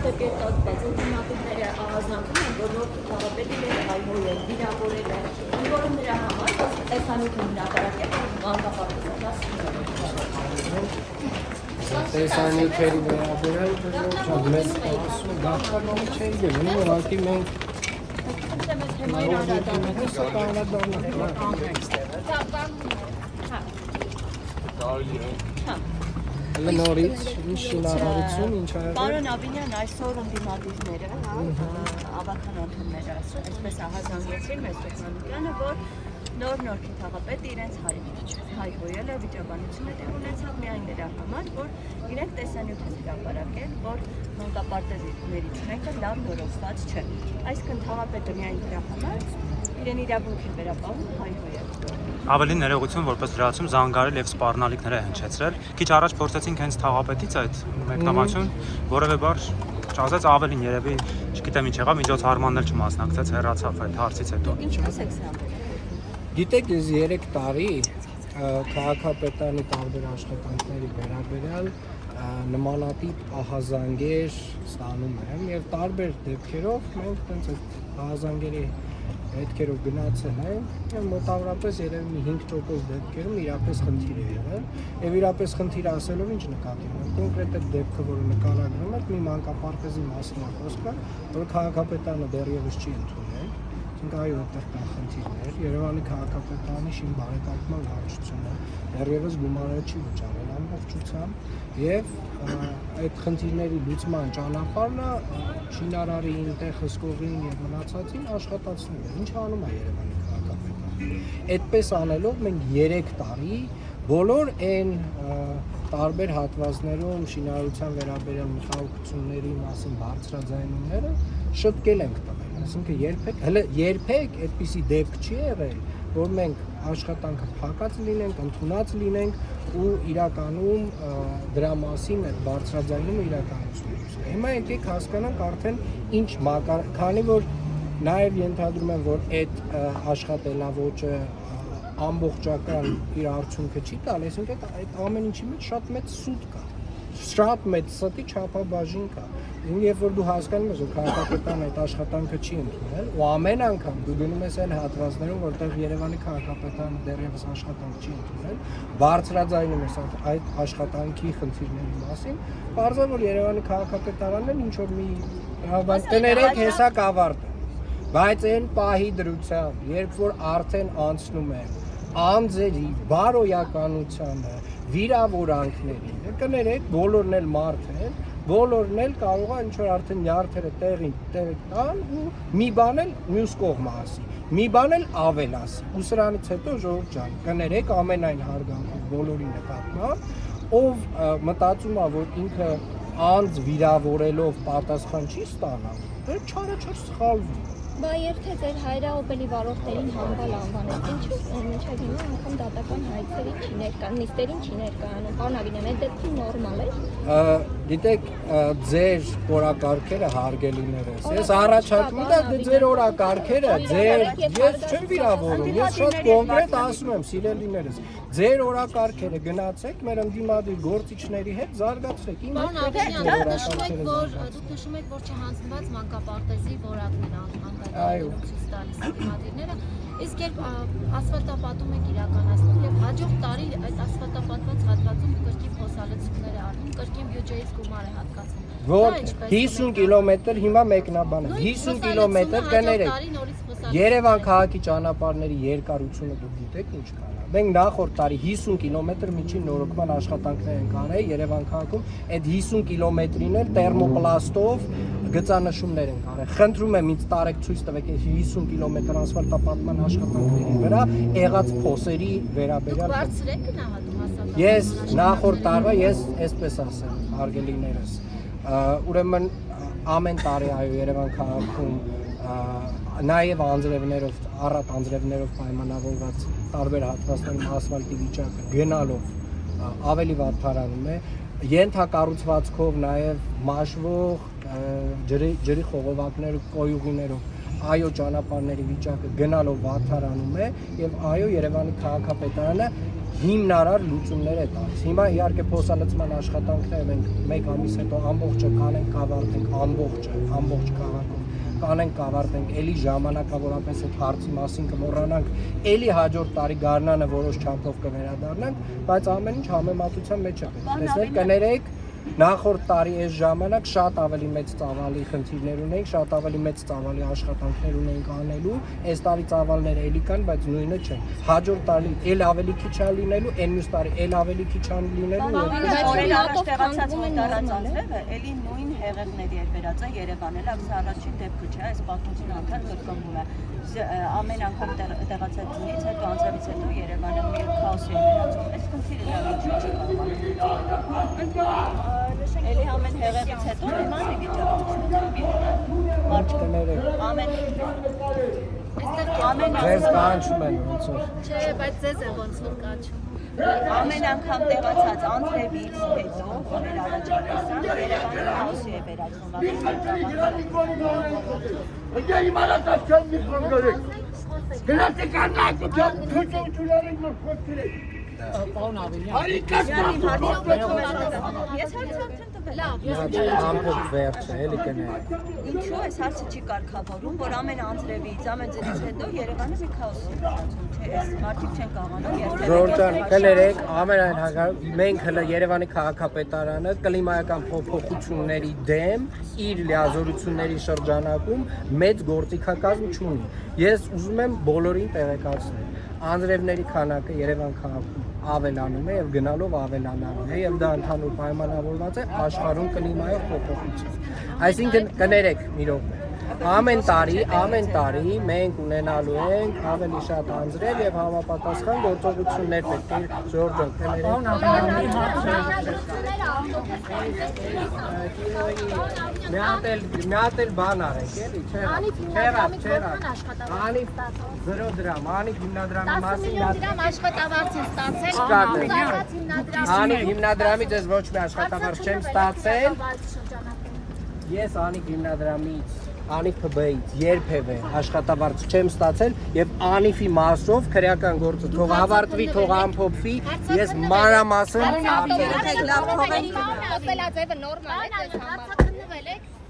դեպի ստացված ինտիմատիվները առանձնանում են, որ նոր քաղաքապետները հայտնվել են, վիրավորել են, որը նրա համար տեսանյութը հրապարակել է մանկապարտեզի տեսանյութերի վերաբերյալ շատ մեծ ասում գաղթարների չեն գնում, ուղղակի մենք նորից ինչ շինարարություն, ինչ ա եղել։ Պարոն Աբինյան, այսօր ընդդիմադիրները, ավական անդամները, այսպես ահազանգեցին մեծ տեխնոլոգիանը, որ նոր քաղաքապետը իրենց հայհոյել է, վիճաբանությունը տեղ ունեցավ միայն նրա համար, որ իրենք տեսանյութ են հրապարակել, որ մանկապարտեզներից մեկը լավ նորոգված չէ։ Այսինքն քաղաքապետը միայն դրա համար իրեն իրավունք է վերապահում հայհոյել։ Ավելի ներողություն որպես լրացում զանգարել եւ սպառնալիքներ է հնչեցրել։ Քիչ առաջ փորձեցինք հենց թաղապետից այդ մեկնաբանություն, որևէ բառ չասեց ավելին երևի, չգիտեմ ինչ եղավ, միջոցառմանն էլ չմասնակցեց, հեռացավ այդ հարցից հետո։ Ինչ ասեք սա։ Գիտեք, ես 3 տարի քաղաքապետարանի տարբեր աշխատանքների վերաբերյալ նմանատիպ ահազանգեր ստանում եմ եւ տարբեր դեպքերով մենք տենց այդ ահազանգերի հետքերով գնացել ենք եւ մոտավորապես երևի 5% դեպքերում իրապես խնդիր է եղել եւ իրապես խնդիր ասելով ինչ նկատի ունեմ կոնկրետ այդ դեպքը որը նկարագրում եք մի մանկապարտեզի մասին է խոսքը որ քաղաքապետարանը դեռևս չի ընդունել Ինք այո այդտեղ կան խնդիրներ Երևանի քաղաքապետարանի շին բարեկարգման վարչությունը դեռևս գումարը չի վճարել ամբողջությամբ եւ այդ խնդիրների լուծման ճանապարհը շինարարին, տեղ հսկողին եւ մնացածին աշխատացնում է։ Ինչ անում է Երևանի քաղաքապետարանը։ Այդպես անելով մենք 3 տարի բոլոր այն տարբեր հատվածներում շինարարության վերաբերյալ մտահոգությունների մասին բարձրաձայնումները շտկել ենք տվել։ Այսինքն երբեք այդպիսի դեպք չի եղել, որ մենք աշխատանքը փակած լինենք, ընդունած լինենք ու իրականում դրա մասին այդ բարձրաձայնումը իրականացնում ենք։ Հիմա եկեք հասկանանք արդեն ինչ քանի որ նաև ենթադրում եմ, որ այդ աշխատելավոճը ամբողջական իր արդյունքը չի տալիս, այսինքն այդ ամեն ինչի մեջ շատ մեծ սուտ կա, շատ մեծ ստի չափաբաժին կա։ Երբ որ դու հասկանում ես, որ քաղաքապետարանը այդ աշխատանքը չի ընդունել, ու ամեն անգամ դու գնում ես այն հատվածներում, որտեղ Երևանի քաղաքապետարանը դեռևս աշխատանք չի ընդունել, բարձրաձայնում ես այդ աշխատանքի խնդիրների մասին, բարձր որ Երևանի քաղաքապետարանն ինչ որ մի կներեք հեսա կավարտ է, բայց այն պահի դրությամբ, երբ որ արդեն անցնում է անձերի բարոյականությանը, վիրավորանքներին, կներեք բոլորն էլ մարդ են, բոլորն էլ կարող է ինչ-որ արդեն նյարդերը տեղին տան ու մի բան էլ մյուս կողմը ասի, մի բան էլ ավել ասի, ու սրանից հետո ժողովուրդ ջան, կներեք ամենայն հարգանքով բոլորի նկատմամբ, ով մտածում է, որ ինքը անձ վիրավորելով պատասխան չի ստանա, չարաչար սխալվում։ Բա երբ թե ձեր հայրը օպելի վարորդներին համբալ անվանեց, ինչու մինչև հիմա անգամ դատական հայցերի չի ներկան, նիստերին չի ներկայանում, պարոն Աբինյան, այդ դեպքում նորմալ է։ Գիտեք, ձեր օրակարգերը հարգելիներս, ես առաջարկում եմ ձեր օրակարգերը, ես չեմ վիրավորում, ես շատ կոնկրետ ասում եմ, սիրելիներս, ձեր օրակարգերը գնացեք, մեր ընդդիմադիր գործիչների հետ զարգացրեք։ Պարոն Աբինյան, դուք նշում եք, որ չհանձնված մանկապարտեզի որակն Այո։ Իսկ երբ ասֆալտապատում եք իրականացնում եւ հաջորդ տարի այդ ասֆալտապատված հատվածում կրկին փոսալցումներ է արվում, կրկին բյուջեից գումար է հատկացվում։ Որ 50 կիլոմետր հիմա մեկնաբան է, 50 կիլոմետր կներեք։ Երևան քաղաքի ճանապարհների երկարությունը դուք գիտեք ինչ կա։ Մենք նախորդ տարի 50 կիլոմետր միջին նորոգման աշխատանքներ ենք արել Երևան քաղաքում, այդ 50 կիլոմետրին էլ տերմոպլաստով գծանշումներ ենք արել։ Խնդրում եմ ինձ տարեք ցույց տվեք այս 50 կիլոմետր ասֆալտապատման աշխատանքների վրա եղած փոսերի վերաբերյալ։ Բարձր եք գնահատում ասած։ Ես նախորդ տարվա ես այսպես ասեմ, հարգելիներս, ուրեմն ամեն տարի այո Երևան քաղաքում նաև անձրևներով, առատ անձրևներով պայմանավորված տարբեր հատվածներում ասֆալտի վիճակը գնալով ավելի վատթարանում է, ենթակառուցվածքով նաև մաշվող ջրի խողովակներով, կոյուղիներով, այո ճանապարհների վիճակը գնալով վատթարանում է եւ այո Երևանի քաղաքապետարանը հիմնարար լուծումներ է տալիս։ Հիմա իհարկե փոխանցման աշխատանքները մենք 1 ամիս հետո ամբողջը կանենք կավարտենք ամբողջ քաղաքում կանենք կավարտենք, էլի ժամանակավորապես այդ հարցի մասին կմոռանանք, էլի հաջորդ տարի գարնանը որոշ չափով կվերադառնանք, բայց ամեն ինչ համեմատության մեջ է պետք։ Տեսնել կներեք նախորդ տարի այս ժամանակ շատ ավելի մեծ ծավալի խնդիրներ ունենք, շատ ավելի մեծ ծավալի աշխատանքներ ունենք անելու, այս տարի ծավալները էլի կան, բայց նույնը չէ։ Հաջորդ տարի էլ ավելի քիչ է լինելու, այն մյուս տարի էլ ավելի քիչ է լինելու։ Օրեր առաջ տեղացած որ տարածանձրևը էլի նույն հեղեղների էր վերածա Երևան, էլ այս առաջին դեպքը չէ, այս պատմությունը անդառ կրկնվում է։ Ամեն անգամ տեղացած դնից հետո անձրևից հետո Երևանը մի քաոսի է վերածում։ Այս խնդիրը լավ չի Էլի ամեն հեղեղից հետո նման է վիճակը։ Մարդկաները Ամեն ձեզ կանչում են ոնց որ։ Չէ, բայց ձեզ է ոնց որ կանչում։ Ամեն անգամ տեղացած անձրևից հետո, օրեր առաջ տեսան, Երևանը քաոսի է վերածում։ Ամփոփ վերջ է, էլի կներեք։ Ինչու այս հարցը չի կարգավորում, որ ամեն անձրևից, ամեն ձրից հետո Երևանը մի քաոսի է վերածում, չէ, այս մարդիկ չեն կարողանում Ժորժան, կներեք, ամենայն հագարում մենք հələ Երևանի քաղաքապետարանը կլիմայական փոփոխությունների դեմ իր լիազորությունների շրջանակում մեծ գործիքակազմ չունի։ Ես ուզում եմ բոլորին տեղեկացնել, անձրևների քանակը Երևան քաղաքում ավելանում է եւ գնալով ավելանալու է եւ դա ընդհանուր պայմանավորված է աշխարհում կլիմայով փոփոխությամբ։ Այսինքն կներեք մի րոպե։ Ամեն տարի մենք ունենալու ենք ավելի շատ անձրև եւ համապատասխան գործողություններ պետք է Ժորժան կներեք։ Միատել բան արեք, էլի, Անի 0 դրամ, Անի հիմնադրամի մասին աշխատավարձ են ստացել։ Անի հիմնադրամից ես ոչ մի աշխատավարձ չեմ ստացել։ Ես Անի հիմնադրամից Անիֆ ՓԲ-ից երբևէ աշխատավարձ չեմ ստացել եւ Անիֆի մասով քրեական գործը թող ավարտվի, թող ամփոփվի, ես մանրամասն Խոսելաձևը նորմալ է, քննվել եք